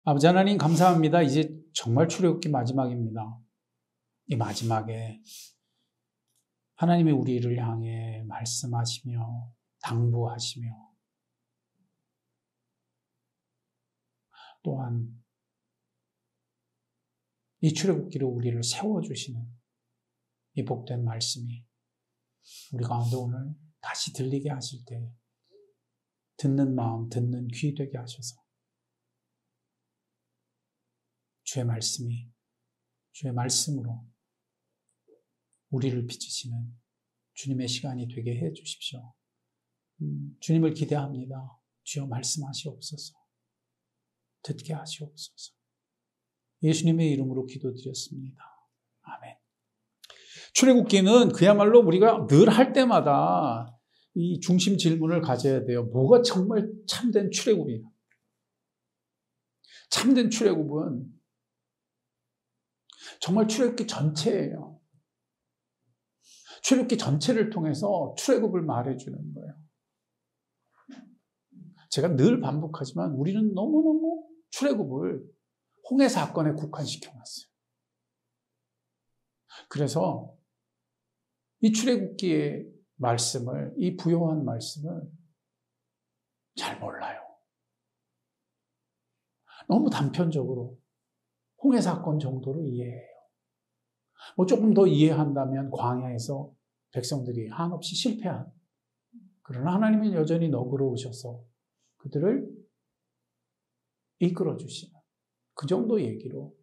아버지 하나님 감사합니다. 이제 정말 출애굽기 마지막입니다. 이 마지막에 하나님이 우리를 향해 말씀하시며 당부하시며 또한 이 출애굽기로 우리를 세워주시는 이 복된 말씀이 우리 가운데 오늘 다시 들리게 하실 때 듣는 마음, 듣는 귀 되게 하셔서 주의 말씀이 주의 말씀으로 우리를 빚으시는 주님의 시간이 되게 해 주십시오. 주님을 기대합니다. 주여 말씀하시옵소서. 듣게 하시옵소서. 예수님의 이름으로 기도드렸습니다. 아멘. 출애굽기는 그야말로 우리가 늘 할 때마다 이 중심 질문을 가져야 돼요. 뭐가 정말 참된 출애굽이냐? 참된 출애굽은 정말 출애굽기 전체예요. 출애굽기 전체를 통해서 출애굽을 말해주는 거예요. 제가 늘 반복하지만 우리는 너무너무 출애굽을 홍해 사건에 국한시켜놨어요. 그래서 이 출애굽기의 말씀을, 이 부요한 말씀을 잘 몰라요. 너무 단편적으로 홍해 사건 정도로 이해해요. 뭐 조금 더 이해한다면 광야에서 백성들이 한없이 실패한, 그러나 하나님은 여전히 너그러우셔서 그들을 이끌어 주시는 그 정도 얘기로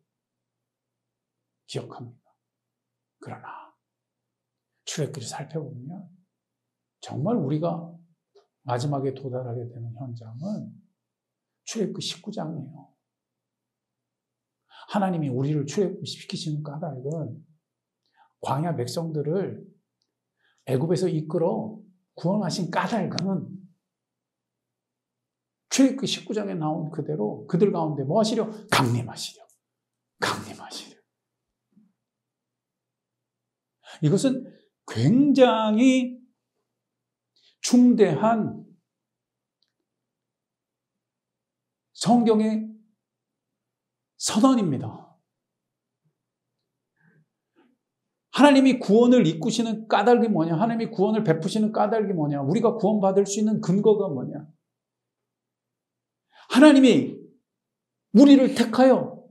기억합니다. 그러나 출애굽기를 살펴보면 정말 우리가 마지막에 도달하게 되는 현장은 출애굽기 19장이에요. 하나님이 우리를 출애굽시키시는 까닭은 광야 백성들을 애굽에서 이끌어 구원하신 까닭은 출애굽기 19장에 나온 그대로 그들 가운데 뭐 하시려? 강림하시려. 강림하시려. 이것은 굉장히 중대한 성경의 선언입니다. 하나님이 구원을 이끄시는 까닭이 뭐냐? 하나님이 구원을 베푸시는 까닭이 뭐냐? 우리가 구원받을 수 있는 근거가 뭐냐? 하나님이 우리를 택하여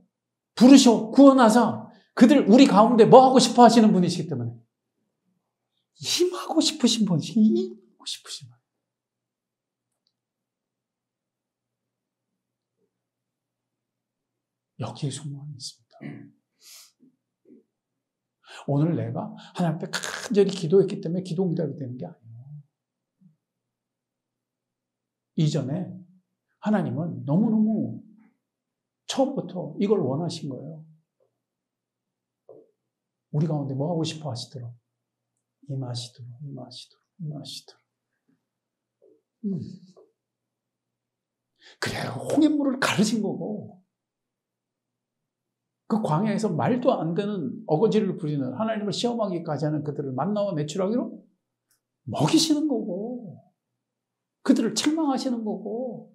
부르셔 구원하사 그들 우리 가운데 뭐 하고 싶어 하시는 분이시기 때문에 임하고 싶으신 분이시고 임하고 싶으신 분. 여기에 소망이 있습니다. 오늘 내가 하나님 앞에 간절히 기도했기 때문에 기도 응답이 되는 게 아니에요. 이전에 하나님은 너무너무 처음부터 이걸 원하신 거예요. 우리 가운데 뭐 하고 싶어 하시더라? 임하시도록, 임하시도록, 임하시도록. 그래, 홍해물을 가르친 거고, 그 광야에서 말도 안 되는 어거지를 부리는 하나님을 시험하기까지 하는 그들을 만나와 매출하기로 먹이시는 거고, 그들을 책망하시는 거고,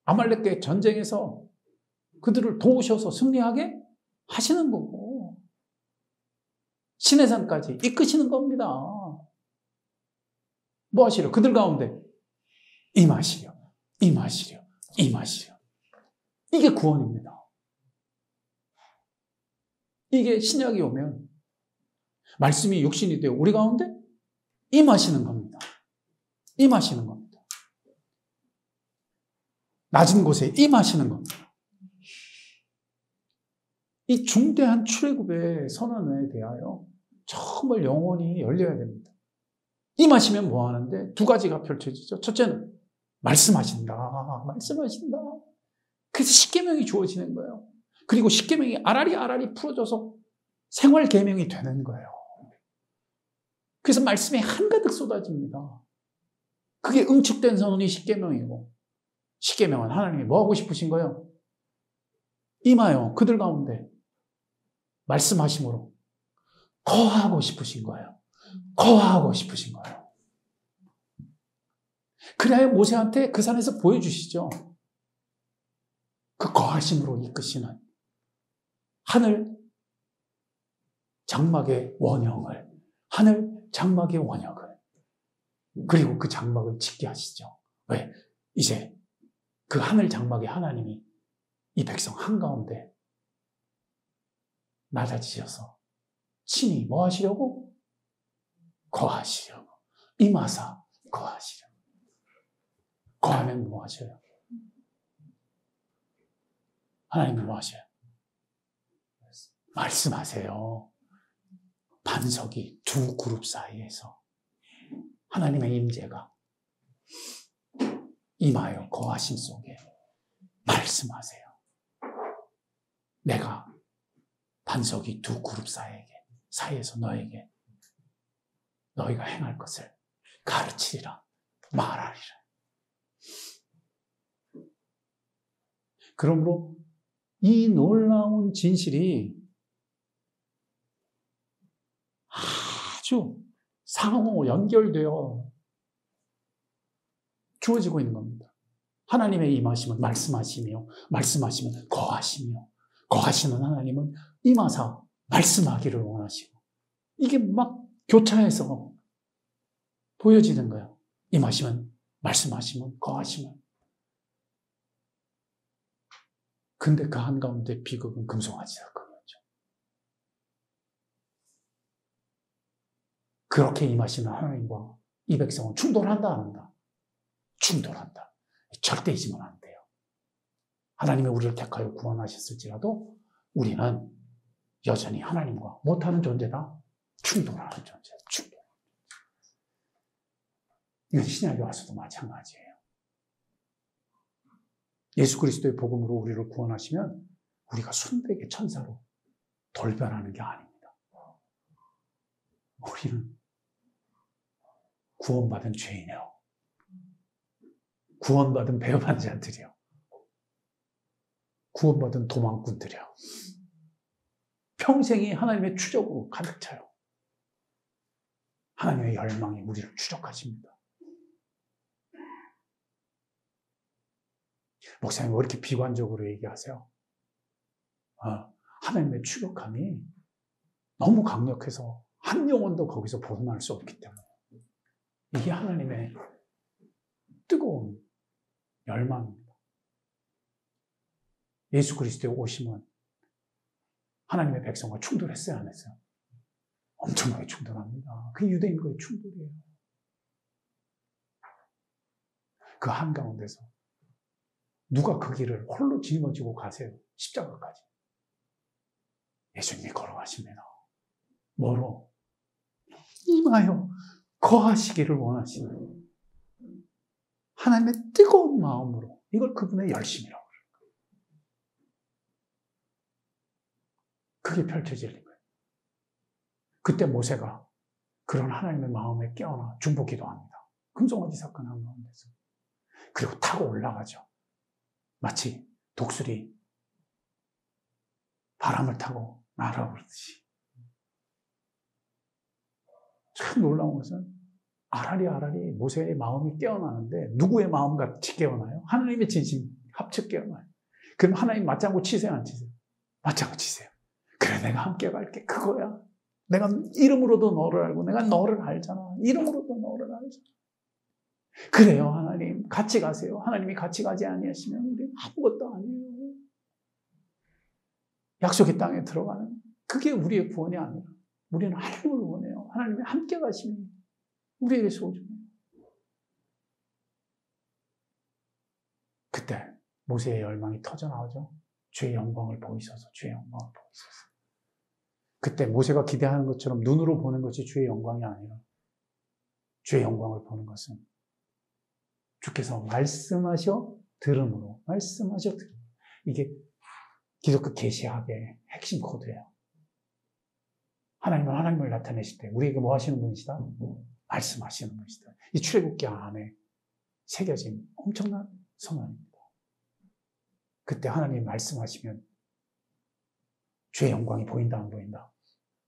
아말렉과의 전쟁에서 그들을 도우셔서 승리하게 하시는 거고, 시내산까지 이끄시는 겁니다. 뭐 하시려? 그들 가운데 임하시려, 임하시려, 임하시려. 이게 구원입니다. 이게 신약이 오면 말씀이 육신이 되어 우리 가운데 임하시는 겁니다. 임하시는 겁니다. 낮은 곳에 임하시는 겁니다. 이 중대한 출애굽의 선언에 대하여 정말 영혼이 열려야 됩니다. 임하시면 뭐 하는데? 두 가지가 펼쳐지죠. 첫째는 말씀하신다. 말씀하신다. 그래서 십계명이 주어지는 거예요. 그리고 십계명이 아라리 풀어져서 생활 계명이 되는 거예요. 그래서 말씀이 한가득 쏟아집니다. 그게 응축된 선언이 십계명이고, 십계명은 하나님이 뭐 하고 싶으신 거예요? 임하여 그들 가운데 말씀하심으로 거하고 싶으신 거예요. 거하고 싶으신 거예요. 그래야 모세한테 그 산에서 보여주시죠. 그 거하심으로 이끄시는 하늘 장막의 원형을, 하늘 장막의 원형을, 그리고 그 장막을 짓게 하시죠. 왜? 이제 그 하늘 장막의 하나님이 이 백성 한가운데 낮아지셔서 친히 뭐 하시려고? 거하시려고. 임하사 거하시려고. 거하면 뭐 하셔요? 하나님은 뭐 하셔요? 말씀하세요. 반석이 두 그룹 사이에서 하나님의 임재가 임하여 거하심 속에 말씀하세요. 내가 반석이 두 그룹 사이에서 너에게 너희가 행할 것을 가르치리라, 말하리라. 그러므로 이 놀라운 진실이 아주 상호 연결되어 주어지고 있는 겁니다. 하나님의 임하심은 말씀하시며, 말씀하시면 거하시며, 거하시는 하나님은 임하사 말씀하기를 원하시고, 이게 막 교차해서 보여지는 거예요. 임하시면, 말씀하시면, 거하시면. 근데 그 한가운데 비극은 금송아지 사건이었죠. 그렇게 임하시는 하나님과 이 백성은 충돌한다, 안 한다? 충돌한다. 절대 잊으면 안 돼요. 하나님이 우리를 택하여 구원하셨을지라도 우리는 여전히 하나님과 못하는 존재다. 충돌하는 존재다. 충돌. 이건 신약에 와서도 마찬가지예요. 예수 그리스도의 복음으로 우리를 구원하시면 우리가 순백의 천사로 돌변하는 게 아닙니다. 우리는 구원받은 죄인이요, 구원받은 배반한 자들이요, 구원받은 도망꾼들이요, 평생이 하나님의 추적으로 가득 차요. 하나님의 열망이 우리를 추적하십니다. 목사님 왜 이렇게 비관적으로 얘기하세요? 하나님의 추격함이 너무 강력해서 한 영혼도 거기서 벗어날 수 없기 때문에 이게 하나님의 뜨거운 열망입니다. 예수 그리스도의 오심은 하나님의 백성과 충돌했어요, 안 했어요? 엄청나게 충돌합니다. 그게 유대인과의 충돌이에요. 그 한가운데서 누가 그 길을 홀로 짊어지고 가세요? 십자가까지. 예수님이 걸어가십니다. 뭐로? 임하여 거하시기를 원하시는 하나님의 뜨거운 마음으로, 이걸 그분의 열심이라고 그래요. 그게 펼쳐질 거예요. 그때 모세가 그런 하나님의 마음에 깨어나 중보 기도합니다. 금송아지 사건 한가운데서. 그리고 타고 올라가죠. 마치 독수리 바람을 타고 날아오르듯이. 참 놀라운 것은 아라리 모세의 마음이 깨어나는데 누구의 마음 같이 깨어나요? 하나님의 진심 합쳐 깨어나요. 그럼 하나님 맞장구 치세요, 안 치세요? 맞장구 치세요. 그래, 내가 함께 갈게. 그거야. 내가 이름으로도 너를 알고 내가 너를 알잖아. 이름으로도 너를 알잖아. 그래요, 하나님. 같이 가세요. 하나님이 같이 가지 아니하시면 우리는 아무것도 아니에요. 약속의 땅에 들어가는, 그게 우리의 구원이 아니라 우리는 하나님을 원해요. 하나님이 함께 가시면 우리에게 소중해요. 그때 모세의 열망이 터져나오죠. 주의 영광을 보이소서, 주의 영광을 보이소서. 그때 모세가 기대하는 것처럼 눈으로 보는 것이 주의 영광이 아니라 주의 영광을 보는 것은 주께서 말씀하셔 들음으로, 말씀하셔 들음. 이게 기독교 계시학의 핵심 코드예요. 하나님은 하나님을 나타내실 때 우리에게 뭐 하시는 분이시다? 말씀하시는 분이시다. 이 출애굽기 안에 새겨진 엄청난 선언입니다. 그때 하나님이 말씀하시면 주의 영광이 보인다, 안 보인다?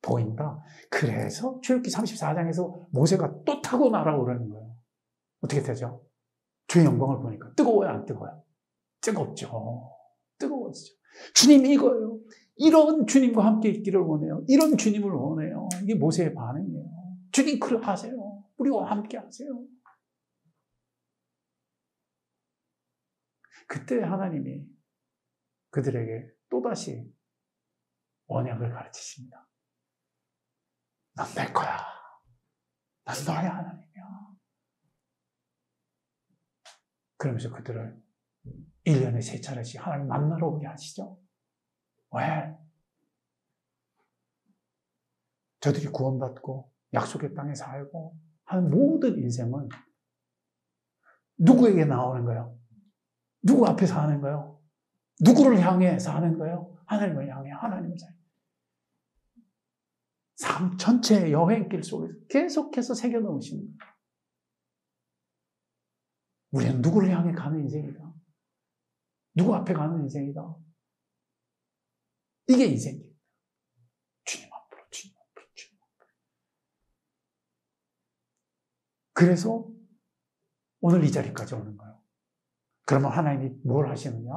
보인다. 그래서 출애굽기 34장에서 모세가 또 타고 날아오르는 거예요. 어떻게 되죠? 주의 영광을 보니까 뜨거워요, 안 뜨거워요? 뜨겁죠. 것이죠. 주님 이거예요. 이런 주님과 함께 있기를 원해요. 이런 주님을 원해요. 이게 모세의 반응이에요. 주님 그래 하세요. 우리와 함께 하세요. 그때 하나님이 그들에게 또다시 언약을 가르치십니다. 넌 내 거야. 난 너의 하나님이야. 그러면서 그들을 1년에 3차례씩 하나님 만나러 오게 하시죠. 왜? 저들이 구원받고 약속의 땅에 살고 하는 모든 인생은 누구에게 나오는 거예요? 누구 앞에서 하는 거예요? 누구를 향해서 하는 거예요? 하나님을 향해, 하나님을 향해. 삶 전체의 여행길 속에서 계속해서 새겨넣으시는 거예요. 우리는 누구를 향해 가는 인생이다. 누구 앞에 가는 인생이다. 이게 인생입니다. 주님 앞으로, 주님 앞으로, 주님 앞으로. 그래서 오늘 이 자리까지 오는 거예요. 그러면 하나님이 뭘 하시느냐?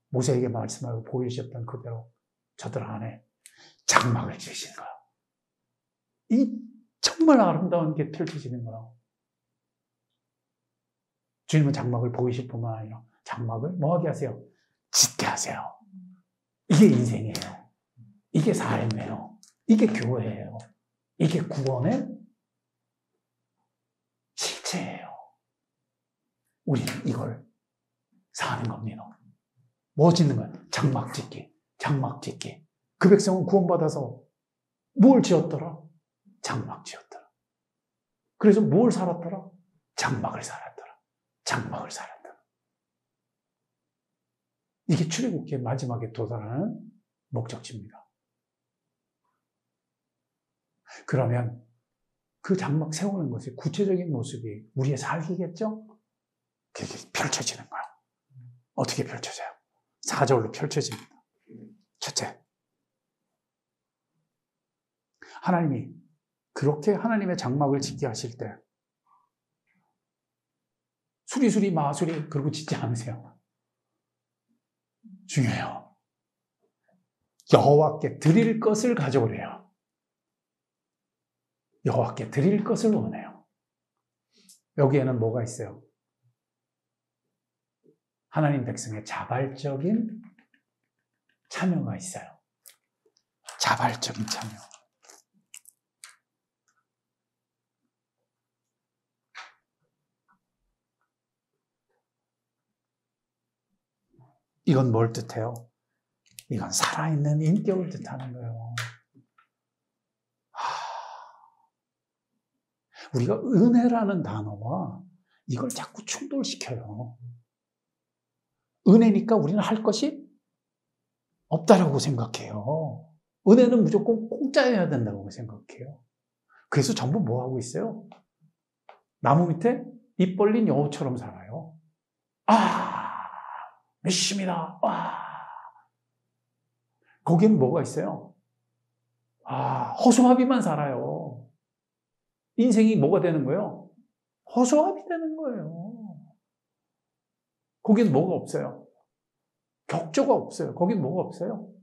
모세에게 말씀하고 보이셨던 그대로 저들 안에 장막을 지으시는 거예요. 이 정말 아름다운 게 펼쳐지는 거예요. 주님은 장막을 보이실 뿐만 아니라 장막을 뭐하게 하세요? 짓게 하세요. 이게 인생이에요. 이게 삶이에요. 이게 교회예요. 이게 구원의 실체예요. 우리는 이걸 사는 겁니다. 뭐 짓는 거야? 장막 짓기. 장막 짓기. 그 백성은 구원받아서 뭘 지었더라? 장막 지었더라. 그래서 뭘 살았더라? 장막을 살았더라. 장막을 살았더라. 이게 출애굽기의 마지막에 도달하는 목적지입니다. 그러면 그 장막 세우는 것의 구체적인 모습이 우리의 삶이겠죠? 그게 펼쳐지는 거예요. 어떻게 펼쳐져요? 4절로 펼쳐집니다. 첫째, 하나님이 그렇게 하나님의 장막을 짓게 하실 때 수리수리 마수리 그러고 짓지 않으세요. 중요해요. 여호와께 드릴 것을 가져오래요. 여호와께 드릴 것을 원해요. 여기에는 뭐가 있어요? 하나님 백성의 자발적인 참여가 있어요. 자발적인 참여. 이건 뭘 뜻해요? 이건 살아있는 인격을 뜻하는 거예요. 우리가 은혜라는 단어와 이걸 자꾸 충돌시켜요. 은혜니까 우리는 할 것이 없다라고 생각해요. 은혜는 무조건 공짜여야 된다고 생각해요. 그래서 전부 뭐 하고 있어요? 나무 밑에 입 벌린 여우처럼 살아요. 믿습니다. 거기는 뭐가 있어요? 허수아비만 살아요. 인생이 뭐가 되는 거예요? 허수아비 되는 거예요. 거기는 뭐가 없어요? 격조가 없어요. 거긴 뭐가 없어요?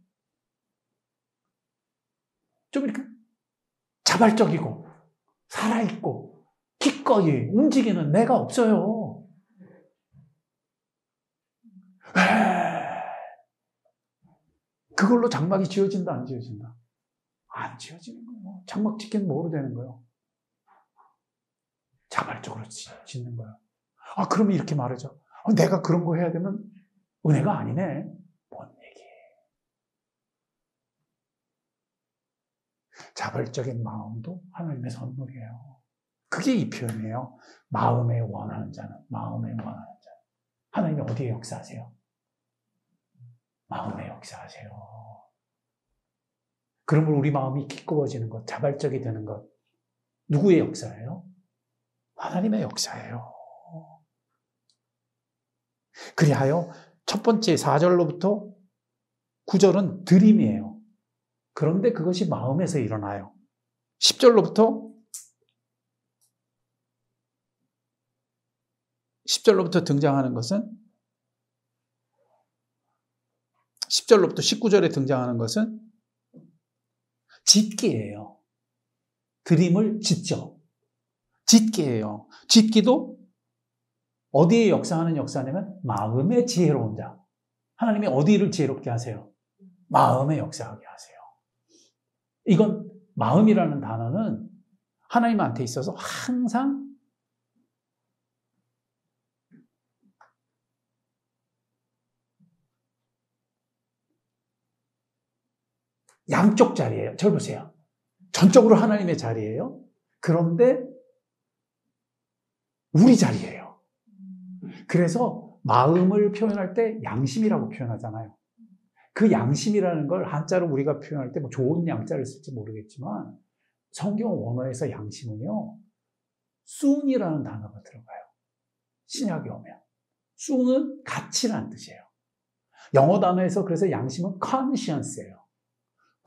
좀 이렇게 자발적이고 살아있고 기꺼이 움직이는 내가 없어요. 그걸로 장막이 지어진다, 안 지어진다? 안 지어지는 거예요. 장막 짓기는 뭐로 되는 거예요? 자발적으로 짓는 거예요. 그러면 이렇게 말하죠. 내가 그런 거 해야 되면 은혜가 아니네. 뭔 얘기. 자발적인 마음도 하나님의 선물이에요. 그게 이 표현이에요. 마음에 원하는 자는, 마음에 원하는 자. 하나님이 어디에 역사하세요? 마음에 역사하세요. 그러면 우리 마음이 기꺼워지는 것, 자발적이 되는 것, 누구의 역사예요? 하나님의 역사예요. 그리하여 첫 번째 4절로부터 9절은 드림이에요. 그런데 그것이 마음에서 일어나요. 10절로부터 등장하는 것은 10절로부터 19절에 등장하는 것은 짓기예요. 그림을 짓죠. 짓기예요. 짓기도 어디에 역사하는 역사냐면 마음의 지혜로운 자. 하나님이 어디를 지혜롭게 하세요? 마음에 역사하게 하세요. 이건 마음이라는 단어는 하나님한테 있어서 항상 양쪽 자리예요. 절 보세요. 전적으로 하나님의 자리예요. 그런데 우리 자리예요. 그래서 마음을 표현할 때 양심이라고 표현하잖아요. 그 양심이라는 걸 한자로 우리가 표현할 때 뭐 좋은 양자를 쓸지 모르겠지만 성경 원어에서 양심은요, 숭이라는 단어가 들어가요. 신약에 오면. 숭은 가치라는 뜻이에요. 영어 단어에서 그래서 양심은 conscience예요.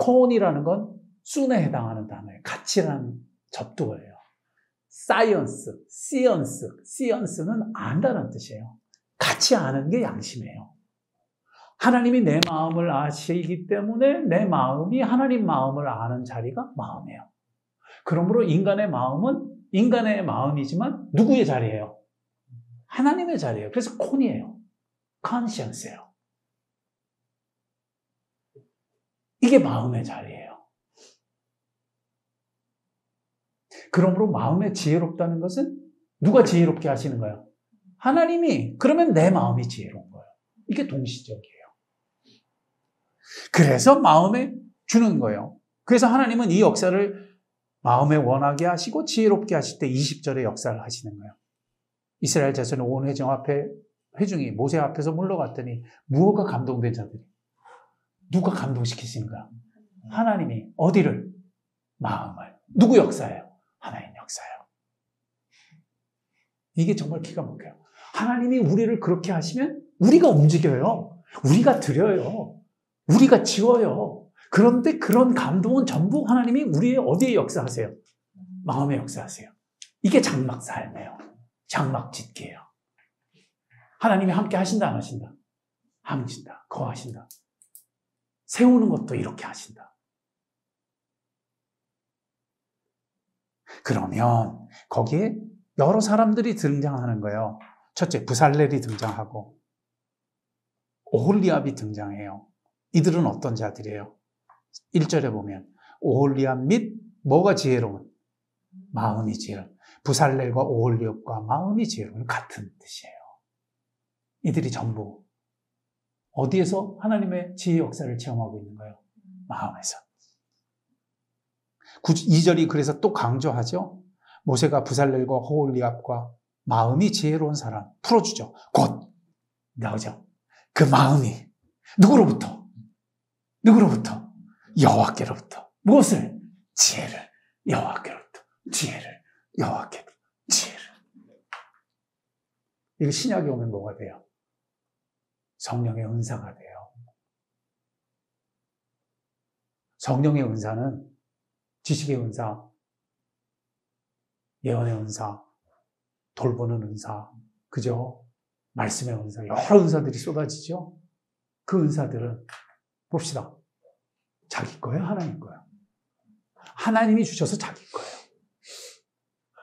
con이라는 건 숭에 해당하는 단어예요. 가치라는 접두어예요. science는 안다는 뜻이에요. 같이 아는 게 양심이에요. 하나님이 내 마음을 아시기 때문에 내 마음이 하나님 마음을 아는 자리가 마음이에요. 그러므로 인간의 마음은 인간의 마음이지만 누구의 자리예요? 하나님의 자리예요. 그래서 콘이에요. conscience예요. 이게 마음의 자리예요. 그러므로 마음에 지혜롭다는 것은 누가 지혜롭게 하시는 거예요? 하나님이. 그러면 내 마음이 지혜로운 거예요. 이게 동시적이에요. 그래서 마음에 주는 거예요. 그래서 하나님은 이 역사를 마음에 원하게 하시고 지혜롭게 하실 때 20절의 역사를 하시는 거예요. 이스라엘 자손의 온 회중이 모세 앞에서 물러갔더니 무엇과 감동된 자들이? 누가 감동시키신 거야? 하나님이. 어디를? 마음을. 누구 역사예요? 하나님 역사예요. 이게 정말 기가 막혀요. 하나님이 우리를 그렇게 하시면 우리가 움직여요. 우리가 드려요. 우리가 지워요. 그런데 그런 감동은 전부 하나님이 우리의 어디에 역사하세요? 마음에 역사하세요. 이게 장막 삶이에요. 장막 짓기예요. 하나님이 함께 하신다, 안 하신다? 하신다. 거하신다. 세우는 것도 이렇게 하신다. 그러면 거기에 여러 사람들이 등장하는 거예요. 첫째, 부살렐이 등장하고 오홀리압이 등장해요. 이들은 어떤 자들이에요? 1절에 보면 오홀리압 및 뭐가 지혜로운? 마음이 지혜로운. 부살렐과 오홀리압과 마음이 지혜로운 같은 뜻이에요. 이들이 전부 어디에서 하나님의 지혜 역사를 체험하고 있는 거예요? 마음에서. 2절이 그래서 또 강조하죠. 모세가 부살렐과 오홀리압과 마음이 지혜로운 사람 풀어주죠. 곧 나오죠. 그 마음이 누구로부터? 여호와께로부터. 무엇을? 지혜를. 여호와께로부터. 지혜를. 이거 신약에 오면 뭐가 돼요? 성령의 은사가 돼요. 성령의 은사는 지식의 은사, 예언의 은사, 돌보는 은사, 그죠? 말씀의 은사, 여러 은사들이 쏟아지죠? 그 은사들은 봅시다. 자기 거예요? 하나님 거예요? 하나님이 주셔서 자기 거예요.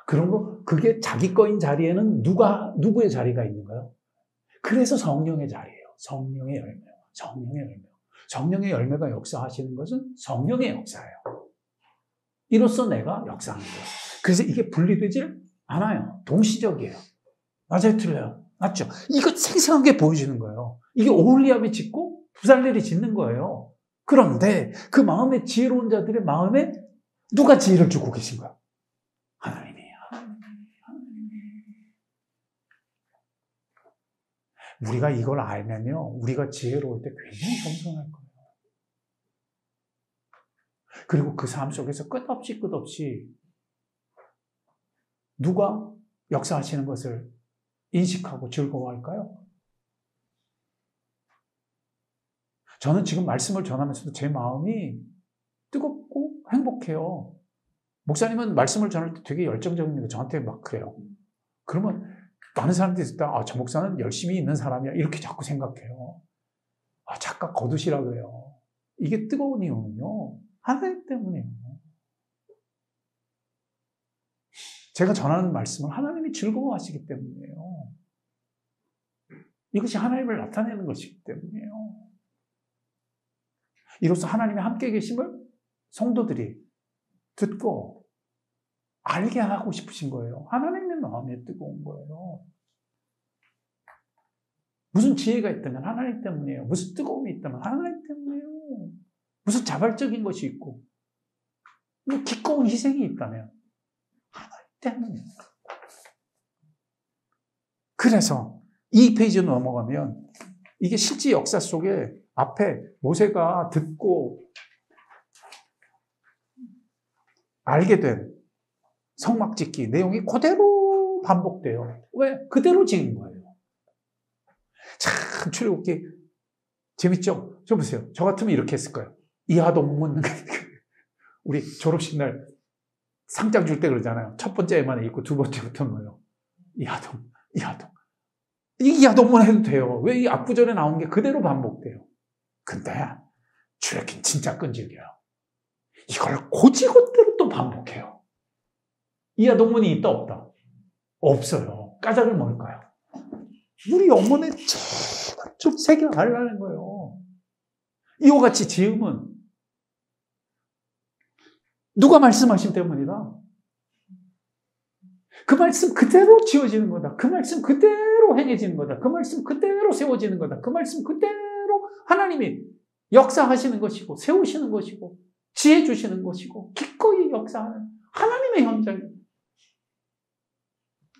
그러므로 그게 자기 거인 자리에는 누구의 자리가 있는 거예요? 그래서 성령의 자리예요. 성령의 열매예요. 성령의 열매가 역사하시는 것은 성령의 역사예요. 이로써 내가 역사하는 거예요. 그래서 이게 분리되질 않아요. 동시적이에요. 맞아요? 틀려요? 맞죠? 이거 생생하게 보여주는 거예요. 이게 오홀리압이 짓고 부살렐이 짓는 거예요. 그런데 그 마음에 지혜로운 자들의 마음에 누가 지혜를 주고 계신 거야? 하나님이에요. 우리가 이걸 알면요, 우리가 지혜로울 때 굉장히 겸손할 거예요. 그리고 그 삶 속에서 끝없이 누가 역사하시는 것을 인식하고 즐거워할까요? 저는 지금 말씀을 전하면서도 제 마음이 뜨겁고 행복해요. 목사님은 말씀을 전할 때 되게 열정적입니다. 저한테 막 그래요. 그러면 많은 사람들이 있을 때, 저 목사는 열심히 있는 사람이야. 이렇게 자꾸 생각해요. 각각 거두시라고 해요. 이게 뜨거운 이유는요, 하나님 때문이에요. 제가 전하는 말씀은 하나님이 즐거워하시기 때문이에요. 이것이 하나님을 나타내는 것이기 때문이에요. 이로써 하나님이 함께 계심을 성도들이 듣고 알게 하고 싶으신 거예요. 하나님의 마음에 뜨거운 거예요. 무슨 지혜가 있다면 하나님 때문이에요. 무슨 뜨거움이 있다면 하나님 때문이에요. 무슨 자발적인 것이 있고 기꺼운 희생이 있다면 하나님 때문이에요. 그래서 이 페이지 넘어가면 이게 실제 역사 속에 앞에 모세가 듣고 알게 된 성막 짓기 내용이 그대로 반복돼요. 왜? 그대로 지은 거예요. 참 출애굽기 재밌죠? 저 보세요. 저 같으면 이렇게 했을 거예요. 이하동문 우리 졸업식 날 상장 줄 때 그러잖아요. 첫 번째만 읽고 두 번째부터는 뭐예요? 이하동. 이 이하동문 해도 돼요. 왜 이 앞구절에 나온 게 그대로 반복돼요. 근데 출애굽기는 진짜 끈질겨요. 이걸 고지고대로 또 반복해요. 이하동문이 있다 없다? 없어요. 까닭을 뭘까요? 우리 어머니 제발 좀 새겨가려는 거예요. 이와 같이 지음은 누가 말씀하신 때문이다. 그 말씀 그대로 지어지는 거다. 그 말씀 그대로 행해지는 거다. 그 말씀 그대로 세워지는 거다. 그 말씀 그대로 하나님이 역사하시는 것이고 세우시는 것이고 지혜 주시는 것이고 기꺼이 역사하는 하나님의 현장입니다.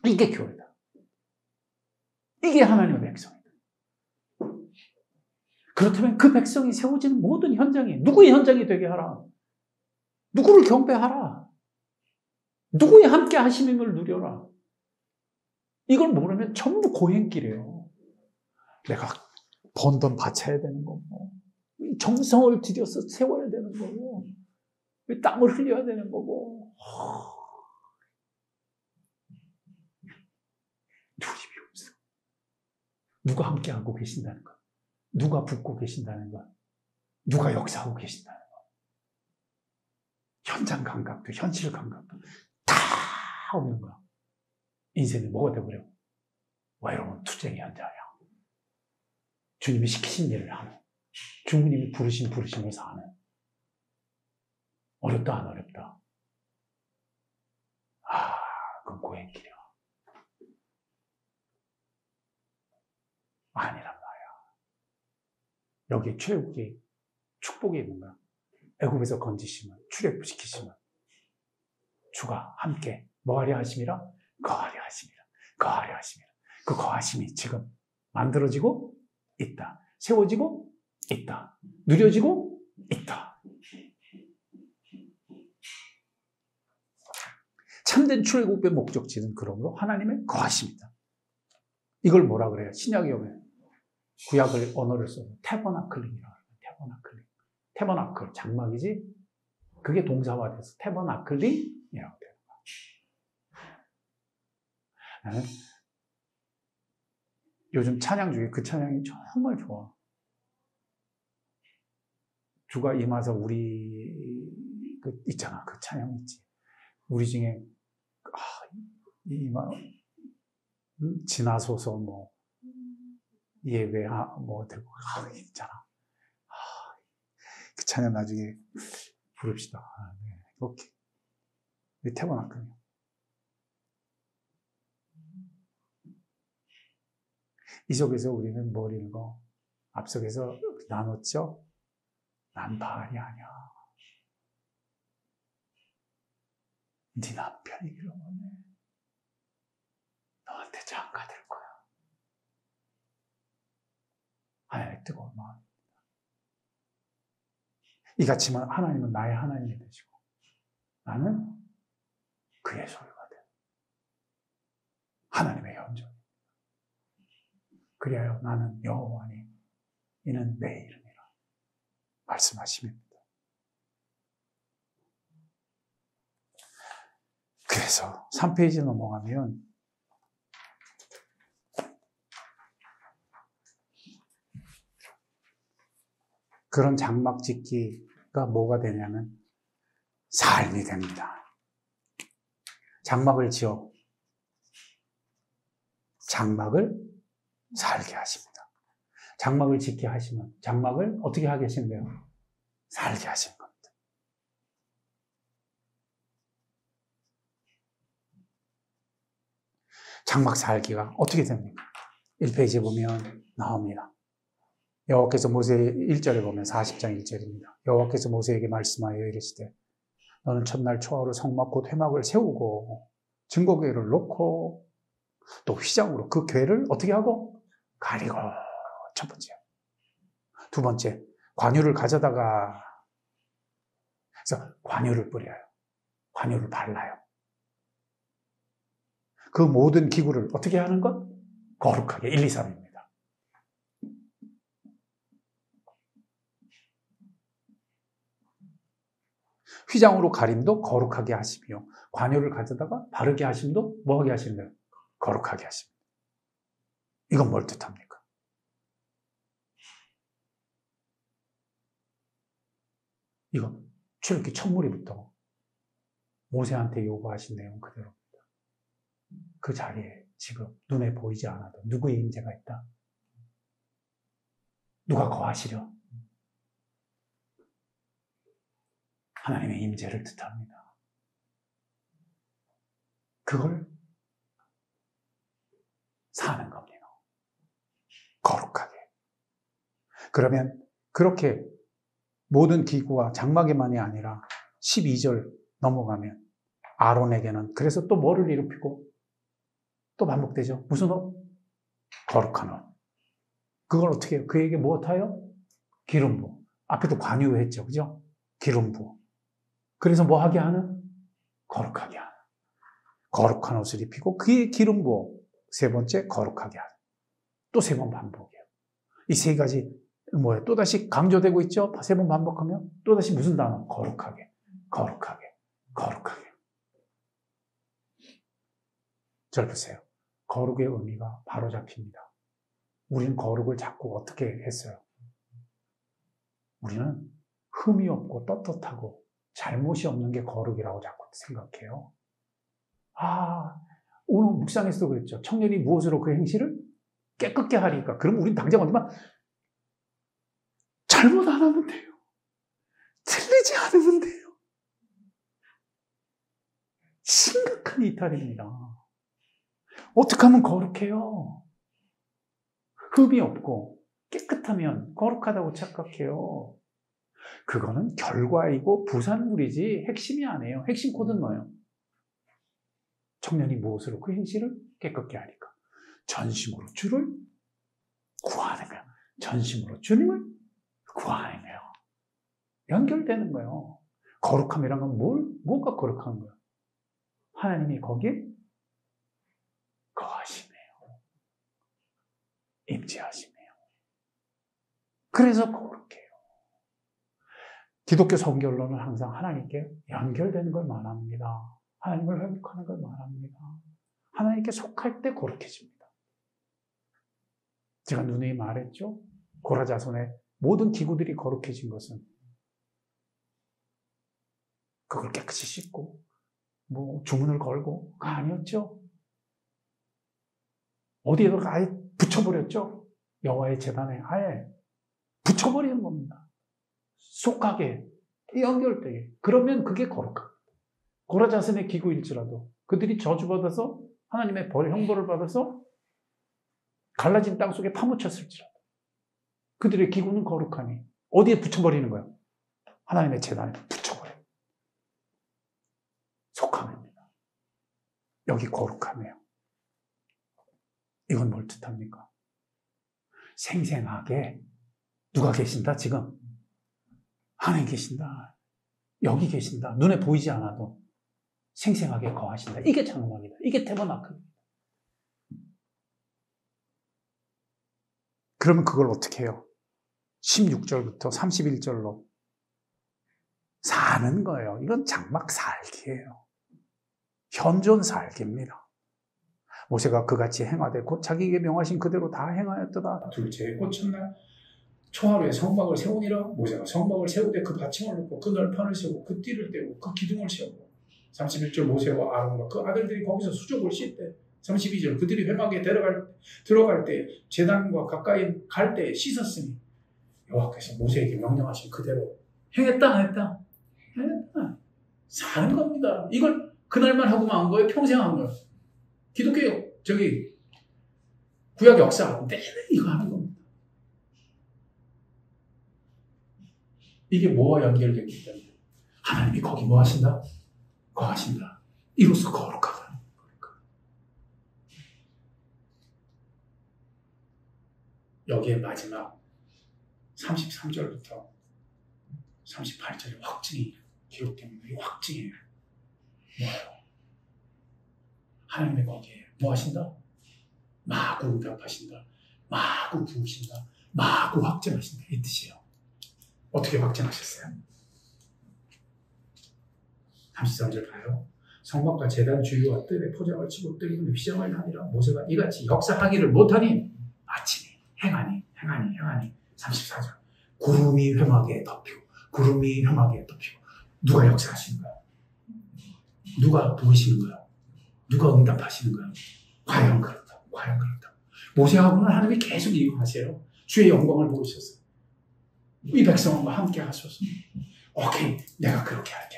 이게 교회다. 이게 하나님의 백성이다. 그렇다면 그 백성이 세워지는 모든 현장이 누구의 현장이 되게 하라. 누구를 경배하라. 누구의 함께 하심임을 누려라. 이걸 모르면 전부 고행길이에요. 내가 번 돈 바쳐야 되는 거고, 정성을 들여서 세워야 되는 거고, 땀을 흘려야 되는 거고. 누림이 없어. 누가 함께 하고 계신다는 것, 누가 붙고 계신다는 것, 누가 역사하고 계신다는 것. 현장 감각도 현실 감각도 다 없는 거야. 인생이 뭐가 되버려? 외로운 투쟁의 현장이야. 주님이 시키신 일을 하는, 주님이 부르신 부르심을 사는. 어렵다 안 어렵다? 그건 고행길이야. 아니란 말이야. 여기 출애굽기 축복이 있는 거야. 애굽에서 건지시면, 출애굽시키시면 주가 함께 뭐하려 하심이라? 거하려 하심이라. 거하려 하심이라. 그 거하심이 지금 만들어지고 있다. 세워지고 있다. 누려지고 있다. 참된 출애굽의 목적지는 그러므로 하나님의 거하심이다. 이걸 뭐라 그래요? 신약에 오면 구약을 언어를 써서 태버나클링이라고 해요. 태버나클링. 태버나클, 장막이지? 그게 동사화돼서 태버나클링이라고 돼요. 나는 요즘 찬양 중에 그 찬양이 정말 좋아. 주가 임하서 우리 있잖아. 그 찬양 있지. 우리 중에 지나소서 뭐 예배 뭐 되고 있잖아. 그 찬양 나중에 부릅시다. 네. 오케이. 태어났거든요. 이 속에서 우리는 뭘 읽어? 앞속에서 나눴죠? 난 바알이 아니야. 네 남편이기를 원해. 너한테 장가 될 거야. 하나님의 뜨거운 마음. 이같이만 하나님은 나의 하나님이 되시고 나는 그의 소유가 돼. 하나님의 현존. 그리하여 나는 여호와니 이는 내 이름이라 말씀하십니다. 그래서 3페이지 넘어가면 그런 장막 짓기가 뭐가 되냐면 삶이 됩니다. 장막을 지어 장막을 살게 하십니다. 장막을 짓게 하시면 장막을 어떻게 하게 하신대요? 살게 하시는 겁니다. 장막 살기가 어떻게 됩니까? 1페이지에 보면 나옵니다. 여호와께서 모세 1절에 보면 40장 1절입니다. 여호와께서 모세에게 말씀하여 이르시되 너는 첫날 초하루 성막 곧 회막을 세우고 증거궤를 놓고 또 휘장으로 그 궤를 어떻게 하고? 가리고. 첫 번째. 두 번째, 관유를 가져다가 그래서 관유를 뿌려요. 관유를 발라요. 그 모든 기구를 어떻게 하는 것? 거룩하게. 1, 2, 3입니다. 휘장으로 가림도 거룩하게 하시며 관유를 가져다가 바르게 하심도 뭐하게 하시는데요? 거룩하게 하십니다. 이건 뭘 뜻합니까? 이건 출애굽기 첫무리부터 모세한테 요구하신 내용 그대로입니다. 그 자리에 지금 눈에 보이지 않아도 누구의 임재가 있다? 누가 거하시려? 하나님의 임재를 뜻합니다. 그걸 사는 겁니다. 거룩하게. 그러면 그렇게 모든 기구와 장막에만이 아니라 12절 넘어가면 아론에게는 그래서 또 뭐를 일으키고 또 반복되죠. 무슨 옷? 거룩한 옷. 그걸 어떻게 해요? 그에게 무엇하여? 기름부. 앞에도 관유했죠. 그죠? 기름부. 그래서 뭐 하게 하는? 거룩하게 하는. 거룩한 옷을 입히고 그의 기름부. 세 번째, 거룩하게 하는. 또 세 번 반복이에요. 이 세 가지 뭐예요? 또다시 강조되고 있죠? 세 번 반복하면 또다시 무슨 단어? 거룩하게. 거룩하게. 거룩하게. 절 보세요. 거룩의 의미가 바로 잡힙니다. 우리는 거룩을 자꾸 어떻게 했어요? 우리는 흠이 없고 떳떳하고 잘못이 없는 게 거룩이라고 자꾸 생각해요. 오늘 묵상에서도 그랬죠. 청년이 무엇으로 그 행실을 깨끗게 하리까? 그럼 우린 당장 어디만 잘못 안 하면 돼요. 틀리지 않으면 돼요. 심각한 이탈입니다. 어떻게 하면 거룩해요? 흠이 없고 깨끗하면 거룩하다고 착각해요. 그거는 결과이고 부산물이지 핵심이 아니에요. 핵심 코드는 뭐예요? 청년이 무엇으로 그 행실을 깨끗게 하니까? 전심으로 주를 구하는 거예요. 전심으로 주님을 구하는 거예요. 연결되는 거예요. 거룩함이란 건 뭐가 거룩한 거예요? 하나님이 거기에 거하시네요. 임재하시네요. 그래서 거룩해요. 기독교 성결론은 항상 하나님께 연결되는 걸 말합니다. 하나님을 회복하는 걸 말합니다. 하나님께 속할 때 거룩해집니다. 제가 누누이 말했죠. 고라자손의 모든 기구들이 거룩해진 것은 그걸 깨끗이 씻고 주문을 걸고가 아니었죠. 어디에다가 아예 붙여버렸죠. 여호와의 제단에 아예 붙여버리는 겁니다. 속하게 연결되게. 그러면 그게 거룩합니다. 고라자손의 기구일지라도 그들이 저주받아서 하나님의 형벌을 받아서 갈라진 땅 속에 파묻혔을지라도 그들의 기구는 거룩하니 어디에 붙여버리는 거예요? 하나님의 제단에 붙여버려요. 속함입니다. 여기 거룩함이에요. 이건 뭘 뜻합니까? 생생하게 누가 계신다 지금? 하나님 계신다. 여기 계신다. 눈에 보이지 않아도 생생하게 거하신다. 이게 장막이다. 이게 태버나클입니다. 그러면 그걸 어떻게 해요? 16절부터 31절로 사는 거예요. 이건 장막 살기예요. 현존 살기입니다. 모세가 그같이 행하되 곧 자기에게 명하신 그대로 다 행하였더라. 둘째, 곧 첫날 초하루에 성막을 세우니라. 모세가 성막을 세우되 그 받침을 놓고 그 널판을 세우고 그 띠를 떼고 그 기둥을 세우고 31절 모세와 아론과 그 아들들이 거기서 수족을 씻되 32절 그들이 회막에 들어갈 때 제단과 가까이 갈 때 씻었으니 여호와께서 모세에게 명령하신 그대로 행했다 안 했다? 행했다. 사는 겁니다. 이걸 그날만 하고만 한 거예요? 평생 한 거예요? 기독교 구약 역사 내내 이거 하는 겁니다. 이게 뭐와 연결되기 때문에 하나님이 거기 뭐 하신다? 거하신다. 이로써 거룩하다. 여기에 마지막 33절부터 38절에 확증이 기록됩니다. 이 확증이에요. 뭐예요? 하나님이 거기에 뭐 하신다? 마구 응답하신다. 마구 부으신다. 마구 확증하신다. 이 뜻이에요. 어떻게 확증하셨어요? 33절 봐요. 성막과 제단 주위와 뜰에 포장을 치고 뜰 위에 휘장을 하니라. 모세가 이같이 역사하기를 못하니 아침에 행하니 34절 구름이 회막에 덮이고 누가 역사하시는 거예요? 누가 부으시는 거예요? 누가 응답하시는 거예요? 과연 그렇다. 모세하고는 하나님이 계속 이용하세요. 주의 영광을 보이셨어요. 이 백성과 함께 하소서. 오케이, 내가 그렇게 할게.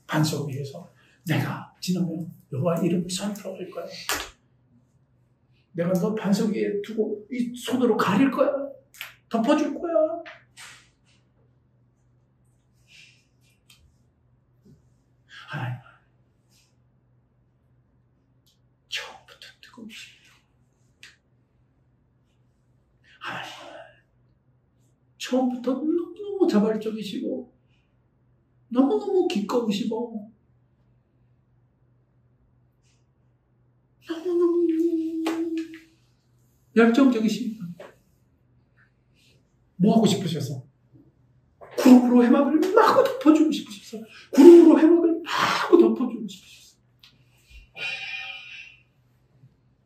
반석 위에서 내가 지나면 여호와 이름을 선포할 거야. 내가 너 반석 위에 두고 이 손으로 가릴 거야. 덮어줄 거야. 하나님, 처음부터 뜨거우시네요. 하나님은 처음부터 너무너무 자발적이시고 너무너무 기꺼우시고 너무너무 열정적이십니다. 뭐 하고 싶으셔서? 구름으로 회막을 마구 덮어주고 싶으셔서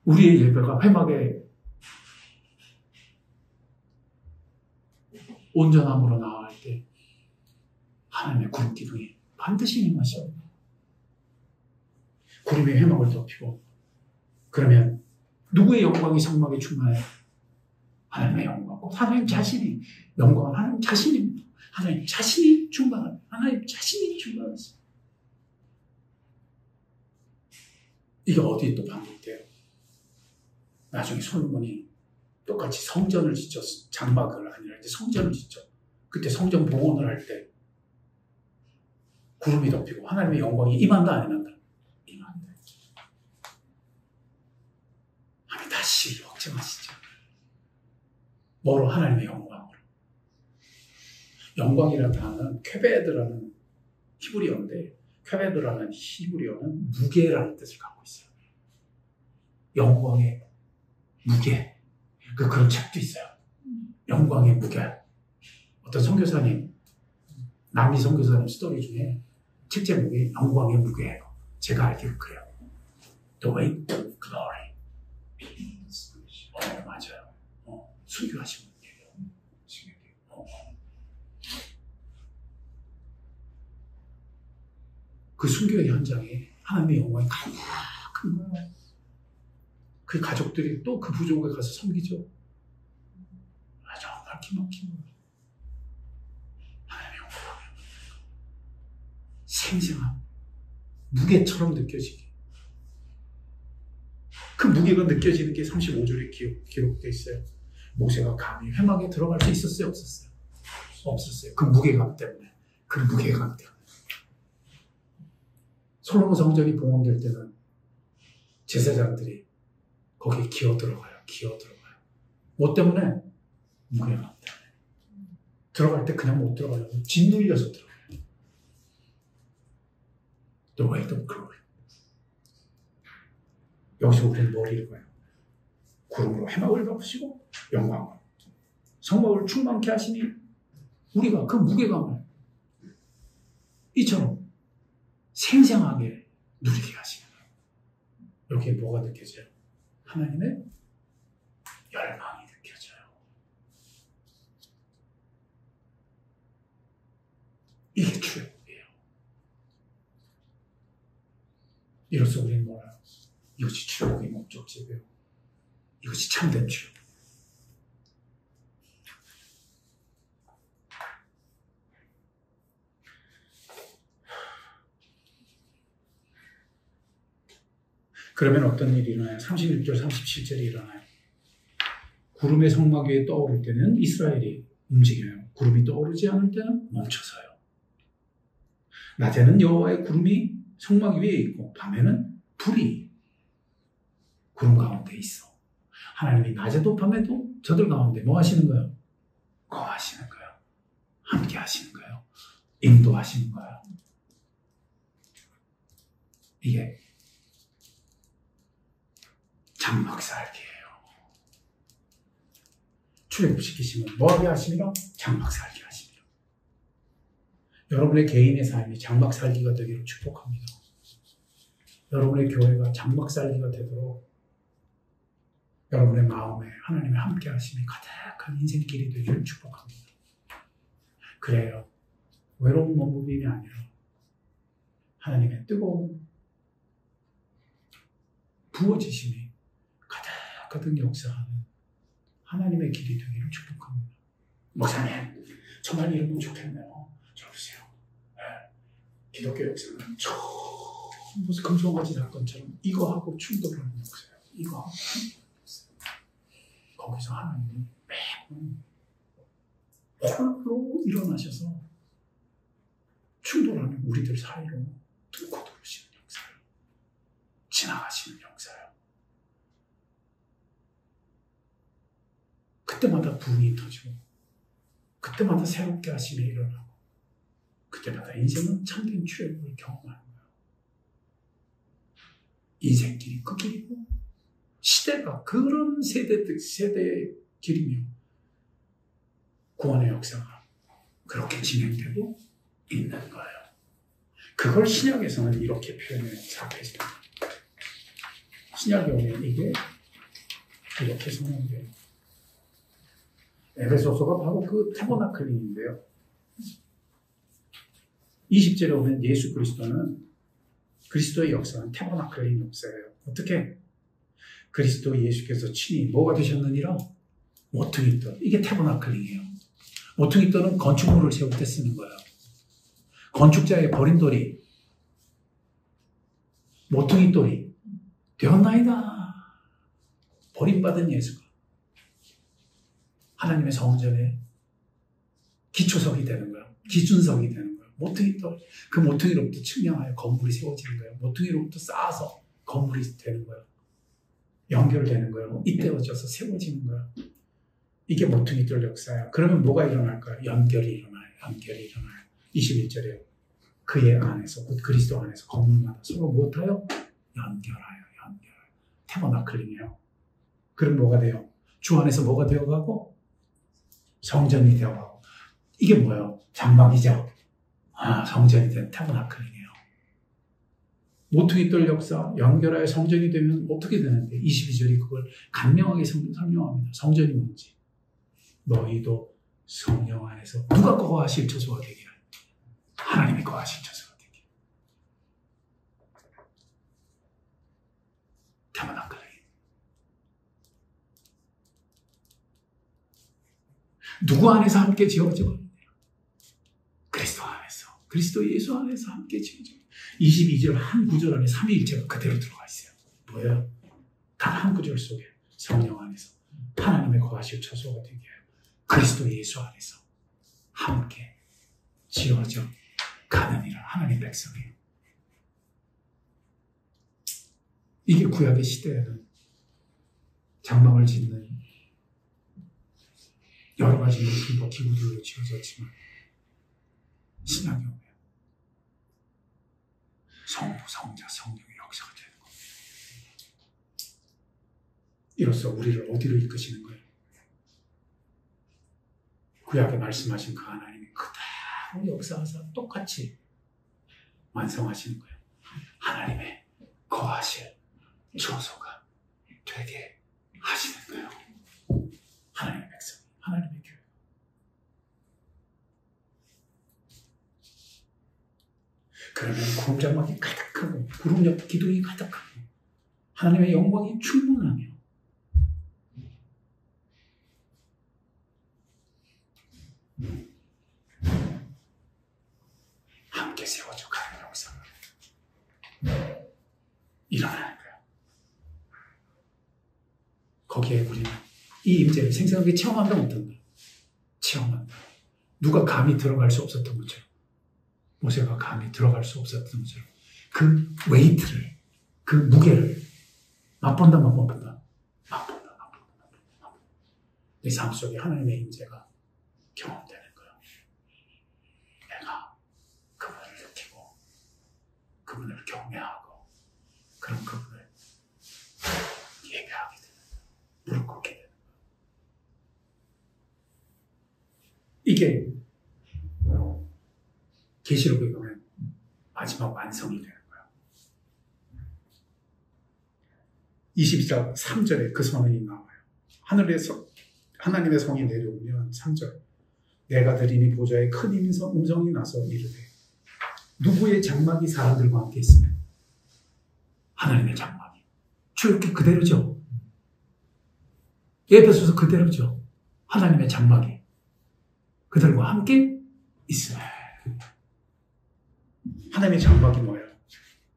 우리의 예배가 회막에 온전함으로 나아갈 때 하나님의 구름 기둥이 반드시 임하셔. 구름이 회막을 덮이고 그러면 누구의 영광이 성막에 충만해요? 하나님의 영광. 하나님 자신이 영광은 하나님 자신입니다. 하나님 자신이 충만합니다. 하나님 자신이 충만하십니다. 이게 어디에 또 반복돼요? 나중에 솔로몬이 똑같이 성전을 짓죠. 장막을 아니라 이제 성전을 짓죠. 그때 성전 봉헌을 할 때 구름이 덮이고 하나님의 영광이 임한다 안 임한다? 임한다. 하나님 다시 확증하시죠. 뭐로? 하나님의 영광으로. 영광이라는 단어는 쾌베드라는 히브리어인데 쾌베드라는 히브리어는 무게라는 뜻을 갖고 있어요. 영광의 무게. 그런 책도 있어요. 영광의 무게. 어떤 선교사님, 남미 선교사님 스토리 중에 책 제목이 영광의 무게예요. 제가 알기로 그래요. The weight of glory. 맞아요. 순교하신 분이에요. 그 순교의 현장에 하나님의 영광이 가득 큰 거예요. 그 가족들이 또 그 부족에 가서 섬기죠. 아주 밝히막힌 거예요. 하나님의 영광. 생생한 무게처럼 느껴지게. 그 무게가 느껴지는 게 35절에 기록되어 있어요. 모세가 감히 회막에 들어갈 수 있었어요? 없었어요? 없었어요. 그 무게감 때문에. 솔로몬 성전이 봉헌될 때는 제사장들이 거기에 기어 들어가요. 뭐 때문에? 무게감 때문에. 들어갈 때 그냥 못 들어가요. 짓눌려서 들어가요. The weight of glory. 여기서 우리는 뭘 읽어요? 구름으로 회막을 덮으시고 영광으로 성막을 충만케 하시니 우리가 그 무게감을 이처럼 생생하게 누리게 하시는 거예요. 여기에 뭐가 느껴져요? 하나님의 열망이 느껴져요. 이게 출애굽이에요. 이로써 우리는 뭐라? 이것이 출애굽의 목적지고요. 이것이 참된 출애굽. 그러면 어떤 일이 일어나요? 36절, 37절이 일어나요. 구름의 성막 위에 떠오를 때는 이스라엘이 움직여요. 구름이 떠오르지 않을 때는 멈춰서요. 낮에는 여호와의 구름이 성막 위에 있고 밤에는 불이 구름 가운데 있어. 하나님이 낮에도 밤에도 저들 가운데 뭐 하시는 거예요? 거하시는 거예요. 함께 하시는 거예요. 인도하시는 거예요. 이게 장막살기예요. 출애굽시키시면 뭐하게 하시며? 장막살기 하시며. 여러분의 개인의 삶이 장막살기가 되기를 축복합니다. 여러분의 교회가 장막살기가 되도록 여러분의 마음에 하나님의 함께 하심이 가득한 인생길이 되기를 축복합니다. 그래요. 외로운 몸부림이 아니라 하나님의 뜨거운 부어지심이 가득 역사하는 하나님의 길이 되기를 축복합니다. 목사님, 정말 이러면 좋겠네요. 저보세요. 네. 기독교 역사는 처음 무슨 금송아지 사건처럼 이거하고 충돌하는 역사예요. 이거하고 충돌하는 역사예요. 거기서 하나님이 매번 홀로 일어나셔서 충돌하는 우리들 사이로 뚫고 들어오시는 역사예요. 지나가시는 역사예요. 그때마다 부흥이 터지고 그때마다 새롭게 하심이 일어나고 그때마다 인생은 참된 출애굽을 경험하는 거예요. 인생길이 그 길이고 시대가 그런 세대의 길이며 구원의 역사가 그렇게 진행되고 있는 거예요. 그걸 신약에서는 이렇게 표현해요. 사패입니다. 신약에 오면 이게 이렇게 선언돼요. 에베소서가 바로 그 태버나클링인데요. 20절에 오면 예수 그리스도는 그리스도의 역사는 태버나클링 역사예요. 어떻게? 그리스도 예수께서 친히 뭐가 되셨느니라? 모퉁이돌. 이게 태버나클링이에요. 모퉁이돌은 건축물을 세울 때 쓰는 거예요. 건축자의 버린 돌이 모퉁이돌이 되었나이다. 버림받은 예수가 하나님의 성전에 기초석이 되는 거예요. 기준석이 되는 거예요. 모퉁이돌. 그 모퉁이로부터 측량하여 건물이 세워지는 거예요. 모퉁이로부터 쌓아서 건물이 되는 거예요. 연결되는 거예요. 잇대어져서 세워지는 거예요. 이게 모퉁이돌 역사예요. 그러면 뭐가 일어날까요? 연결이 일어나요. 연결이 일어나요. 21절에 그의 안에서 곧 그리스도 안에서 건물마다 서로 무엇하여? 연결하여. 태버나클링이에요. 그럼 뭐가 돼요? 주 안에서 뭐가 되어가고? 성전이 되어가고. 이게 뭐예요? 장막이죠. 성전이 된 태버나클링이에요. 모퉁이돌 역사, 연결하여 성전이 되면 어떻게 되는데? 22절이 그걸 간명하게 설명합니다. 성전이 뭔지. 너희도 성령 안에서 누가 거하실 처소가 되게 하나님이 거하실 처소가 되게. 태버나클링. 누구 안에서 함께 지어져? 그리스도 안에서. 그리스도 예수 안에서 함께 지어져. 22절 한 구절 안에 삼위일체가 그대로 들어가 있어요. 뭐예요? 단 한 구절 속에 성령 안에서 하나님의 거하실 처소가 되게 해요. 그리스도 예수 안에서 함께 지어져 가느니라. 하나님 백성이에요. 이게 구약의 시대에는 장막을 짓는 여러 가지 물품과 기구들로 지어졌지만 신약이 오면 성부, 성자, 성령의 역사가 되는 겁니다. 이로써 우리를 어디로 이끄시는 거예요? 구약에 말씀하신 그 하나님이 그대로 역사하사 똑같이 완성하시는 거예요. 하나님의 거하실 처소가 되게 하시는 거예요. 하나님의 백성, 하나님의 교회. 그러면 구름 장막이 가득하고 구름 옆 기둥이 가득하고 하나님의 영광이 충분하며 함께 세워져 가는 영상을 일어나는 거예요. 거기에 우리는 이 임재를 생생하게 체험한다 못한다. 체험한다. 누가 감히 들어갈 수 없었던 것처럼 모세가 감히 들어갈 수 없었던 것처럼 그 웨이트를 그 무게를 맛본다. 내 삶 속에 하나님의 임재가 경험되는 거예요. 내가 그분을 느끼고 그분을 경외하고 그런 그분을 예배하게 되는 거예요. 무릎 꿇게 되는 거예요. 이게 계시록에 보면 마지막 완성이 되는 거예요. 22장 3절에 그 선언이 나와요. 하늘에서 하나님의 성이 내려오면 3절 내가 들으니 보좌에 큰 음성이 나서 이르되 누구의 장막이 사람들과 함께 있으면 하나님의 장막이 출애굽기 그대로죠. 에베소서 그대로죠. 하나님의 장막이 그들과 함께 있으면 하나님의 장막이 뭐예요?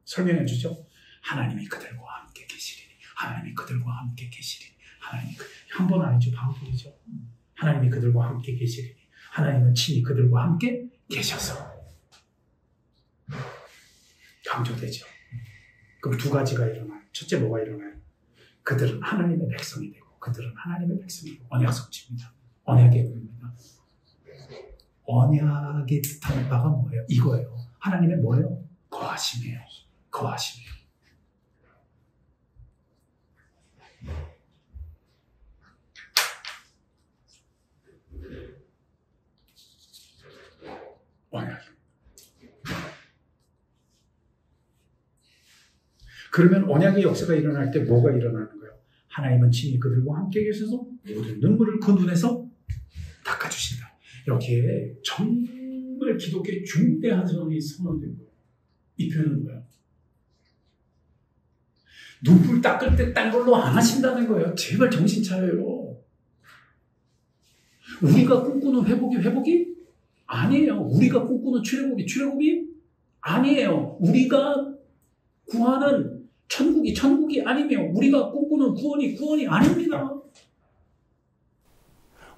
설명해 주죠. 하나님이 그들과 함께 계시리니 하나님이 그들과 함께 계시리니 하나님이 한 번 아니죠. 반복이죠. 하나님이 그들과 함께 계시리니 하나님은 친히 그들과 함께 계셔서 강조되죠. 그럼 두 가지가 일어나요. 첫째 뭐가 일어나요? 그들은 하나님의 백성이 되고 그들은 하나님의 백성이고 언약 성취입니다. 언약의 의미입니다. 언약의 뜻하는 바가 뭐예요? 이거예요. 하나님의 뭐예요? 거하심이에요. 거하심이에요. 언약입니다. 그러면 언약의 역사가 일어날 때 뭐가 일어나는 거예요? 하나님은 친히 그들과 함께 계셔서 모든 눈물을 그 눈에서 닦아주신다. 여기에 정말 기독교의 중대한 선언이 선언된 거예요. 이 표현은 뭐예요? 눈물 닦을 때 딴 걸로 안 하신다는 거예요. 제발 정신 차려요. 우리가 꿈꾸는 회복이 아니에요. 우리가 꿈꾸는 출애굽이 아니에요. 우리가 구하는 천국이 아니며 우리가 꿈꾸는 구원이 아닙니다.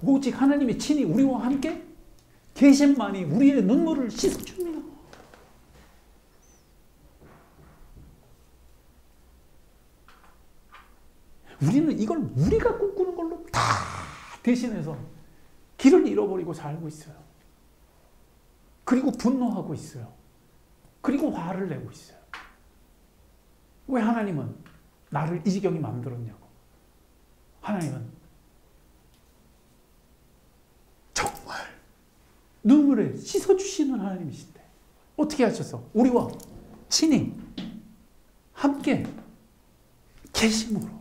오직 하나님이 친히 우리와 함께 계심만이 우리의 눈물을 씻어줍니다. 우리는 이걸 우리가 꿈꾸는 걸로 다 대신해서 길을 잃어버리고 살고 있어요. 그리고 분노하고 있어요. 그리고 화를 내고 있어요. 왜 하나님은 나를 이 지경에 만들었냐고. 하나님은 정말 눈물에 씻어주시는 하나님이신데 어떻게 하셔서 우리와 친히 함께 계심으로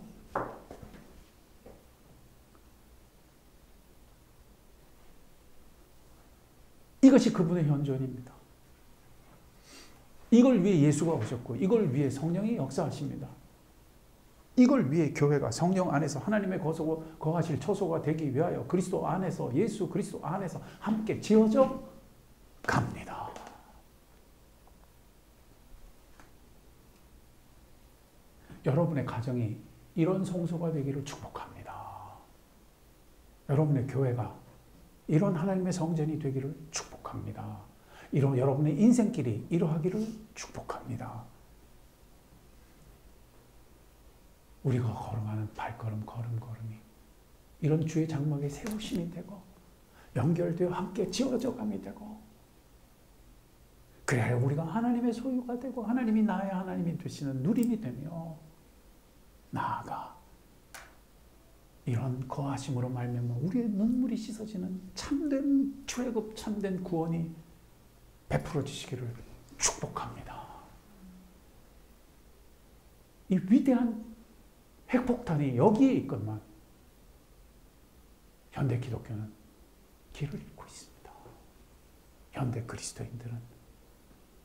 이것이 그분의 현존입니다. 이걸 위해 예수가 오셨고 이걸 위해 성령이 역사하십니다. 이걸 위해 교회가 성령 안에서 하나님의 거하실 처소가 되기 위하여 그리스도 안에서 예수 그리스도 안에서 함께 지어져 갑니다. 여러분의 가정이 이런 성소가 되기를 축복합니다. 여러분의 교회가 이런 하나님의 성전이 되기를 축복합니다. 이런 여러분의 인생길이 이러하기를 축복합니다. 우리가 걸어가는 걸음걸음이 이런 주의 장막의 세우심이 되고 연결되어 함께 지어져 감이 되고 그래야 우리가 하나님의 소유가 되고 하나님이 나의 하나님이 되시는 누림이 되며 나아가 이런 거하심으로 말미암아 우리의 눈물이 씻어지는 참된 출애굽 참된 구원이 베풀어지시기를 축복합니다. 이 위대한 핵폭탄이 여기에 있건만 현대 기독교는 길을 잃고 있습니다. 현대 그리스도인들은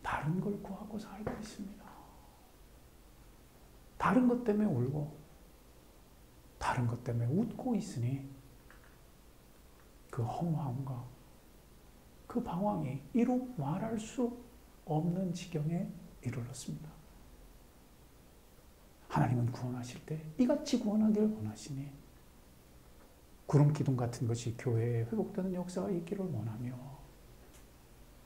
다 다른 걸 구하고 살고 있습니다. 다른 것 때문에 울고 다른 것 때문에 웃고 있으니 그 허무함과 그 방황이 이루 말할 수 없는 지경에 이르렀습니다. 하나님은 구원하실 때 이같이 구원하기를 원하시니 구름 기둥 같은 것이 교회에 회복되는 역사가 있기를 원하며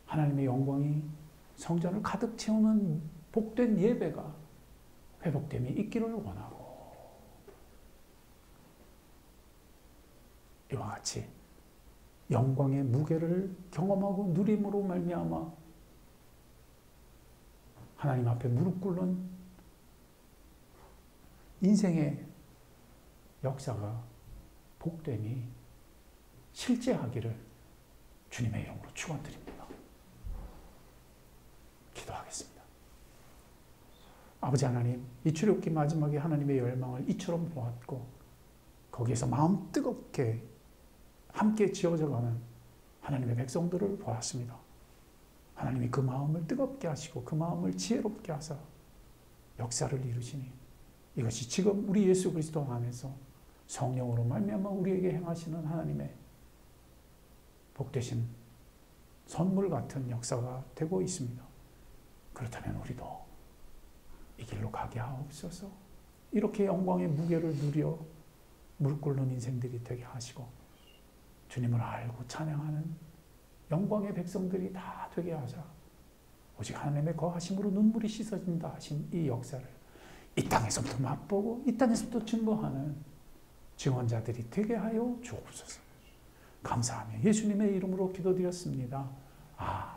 하나님의 영광이 성전을 가득 채우는 복된 예배가 회복됨이 있기를 원하고 이와 같이 영광의 무게를 경험하고 누림으로 말미암아 하나님 앞에 무릎 꿇는 인생의 역사가 복됨이 실제하기를 주님의 이름으로 축원드립니다. 기도하겠습니다. 아버지 하나님, 이 출애굽기 마지막에 하나님의 열망을 이처럼 보았고 거기에서 마음 뜨겁게 함께 지어져가는 하나님의 백성들을 보았습니다. 하나님이 그 마음을 뜨겁게 하시고 그 마음을 지혜롭게 하사 역사를 이루시니 이것이 지금 우리 예수 그리스도 안에서 성령으로 말미암아 우리에게 행하시는 하나님의 복되신 선물 같은 역사가 되고 있습니다. 그렇다면 우리도 이 길로 가게 하옵소서. 이렇게 영광의 무게를 누려 무릎 꿇는 인생들이 되게 하시고 주님을 알고 찬양하는 영광의 백성들이 다 되게 하사 오직 하나님의 거하심으로 눈물이 씻어진다 하신 이 역사를 이 땅에서부터 맛보고 이 땅에서부터 증거하는 증언자들이 되게 하여 주옵소서. 감사하며 예수님의 이름으로 기도드렸습니다. 아멘.